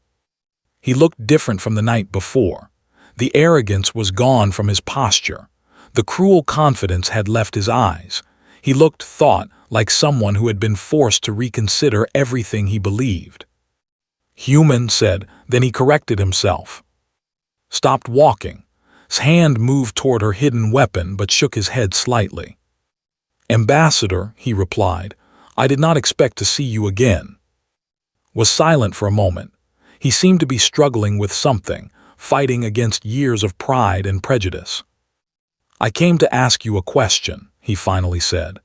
He looked different from the night before. The arrogance was gone from his posture. The cruel confidence had left his eyes. He looked like someone who had been forced to reconsider everything he believed. "Human," said, then he corrected himself. Stopped walking. His hand moved toward her hidden weapon but shook his head slightly. "Ambassador," he replied, "I did not expect to see you again." Was silent for a moment. He seemed to be struggling with something, fighting against years of pride and prejudice. "I came to ask you a question," he finally said.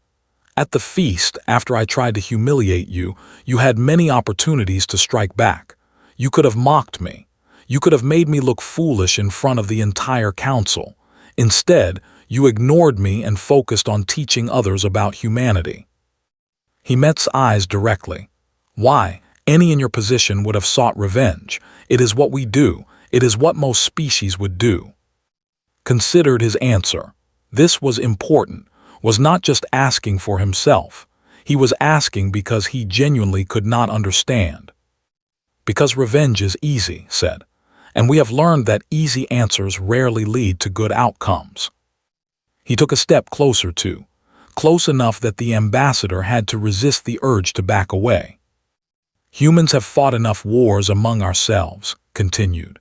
"At the feast, after I tried to humiliate you, you had many opportunities to strike back. You could have mocked me. You could have made me look foolish in front of the entire council. Instead, You ignored me and focused on teaching others about humanity." He met's eyes directly. "Why, any in your position would have sought revenge. It is what we do. It is what most species would do." Considered his answer. This was important, was not just asking for himself. He was asking because he genuinely could not understand. "Because revenge is easy," said, "and we have learned that easy answers rarely lead to good outcomes." He took a step close enough that the ambassador had to resist the urge to back away. "Humans have fought enough wars among ourselves," continued.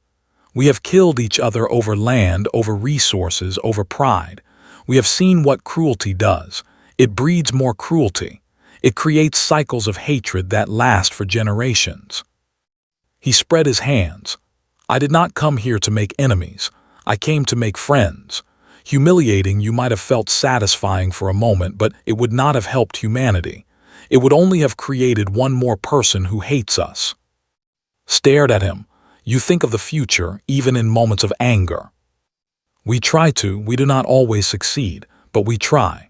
"We have killed each other over land, over resources, over pride. We have seen what cruelty does. It breeds more cruelty. It creates cycles of hatred that last for generations." He spread his hands. "I did not come here to make enemies. I came to make friends. Humiliating you might have felt satisfying for a moment, but it would not have helped humanity. It would only have created one more person who hates us." Stared at him. "You think of the future, even in moments of anger." "We try to. We do not always succeed, but we try."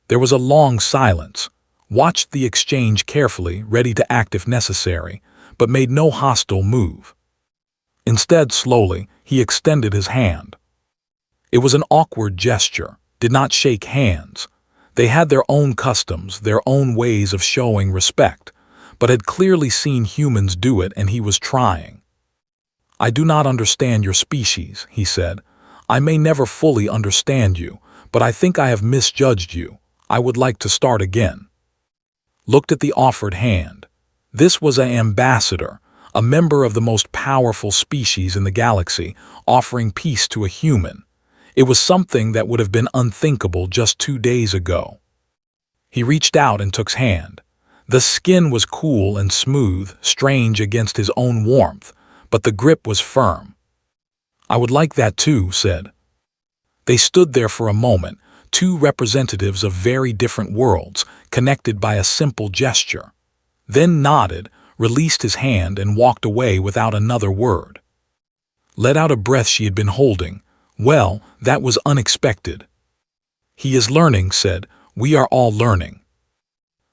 There was a long silence. Watched the exchange carefully, ready to act if necessary, but made no hostile move. Instead, slowly, he extended his hand. It was an awkward gesture, did not shake hands. They had their own customs, their own ways of showing respect, but had clearly seen humans do it, and he was trying. "I do not understand your species," he said. "I may never fully understand you, but I think I have misjudged you. I would like to start again." Looked at the offered hand. This was an ambassador, a member of the most powerful species in the galaxy, offering peace to a human. It was something that would have been unthinkable just 2 days ago. He reached out and took his hand. The skin was cool and smooth, strange against his own warmth, but the grip was firm. "I would like that too," said. They stood there for a moment, two representatives of very different worlds, connected by a simple gesture. Then nodded, released his hand, and walked away without another word. Let out a breath she had been holding. Well, that was unexpected. "He is learning," said. "We are all learning."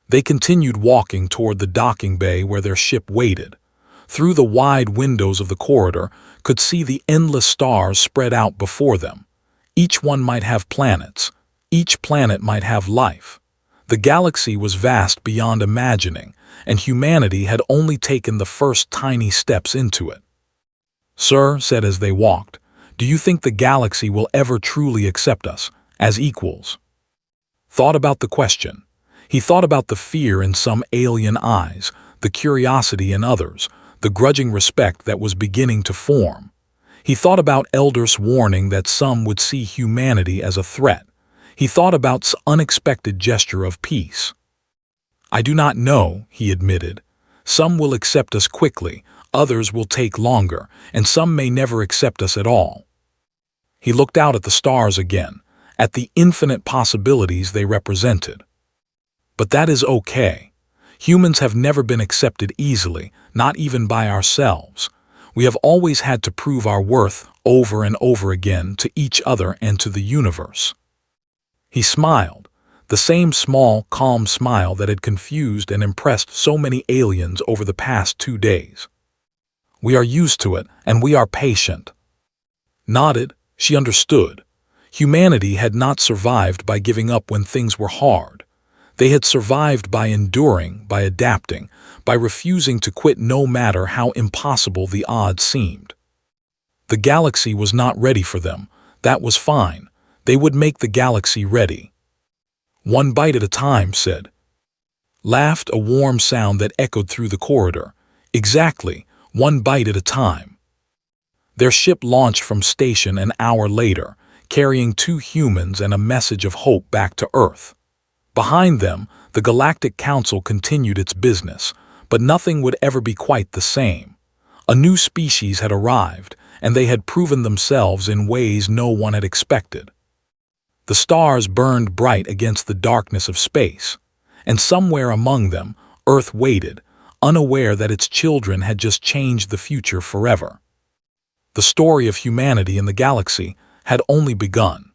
They continued walking toward the docking bay where their ship waited. Through the wide windows of the corridor, could see the endless stars spread out before them. Each one might have planets. Each planet might have life. The galaxy was vast beyond imagining, and humanity had only taken the first tiny steps into it. "Sir," said as they walked, "do you think the galaxy will ever truly accept us, as equals?" Thought about the question. He thought about the fear in some alien eyes, the curiosity in others, the grudging respect that was beginning to form. He thought about elders' warning that some would see humanity as a threat. He thought about this unexpected gesture of peace. "I do not know," he admitted. "Some will accept us quickly, others will take longer, and some may never accept us at all." He looked out at the stars again, at the infinite possibilities they represented. "But that is okay. Humans have never been accepted easily, not even by ourselves. We have always had to prove our worth over and over again to each other and to the universe." He smiled, the same small, calm smile that had confused and impressed so many aliens over the past 2 days. "We are used to it, and we are patient." Nodded, she understood. Humanity had not survived by giving up when things were hard. They had survived by enduring, by adapting, by refusing to quit no matter how impossible the odds seemed. The galaxy was not ready for them. That was fine. They would make the galaxy ready. "One bite at a time," said. Laughed, a warm sound that echoed through the corridor. "Exactly, one bite at a time." Their ship launched from station an hour later, carrying 2 humans and a message of hope back to Earth. Behind them, the Galactic Council continued its business, but nothing would ever be quite the same. A new species had arrived, and they had proven themselves in ways no one had expected. The stars burned bright against the darkness of space, and somewhere among them, Earth waited, unaware that its children had just changed the future forever. The story of humanity in the galaxy had only begun.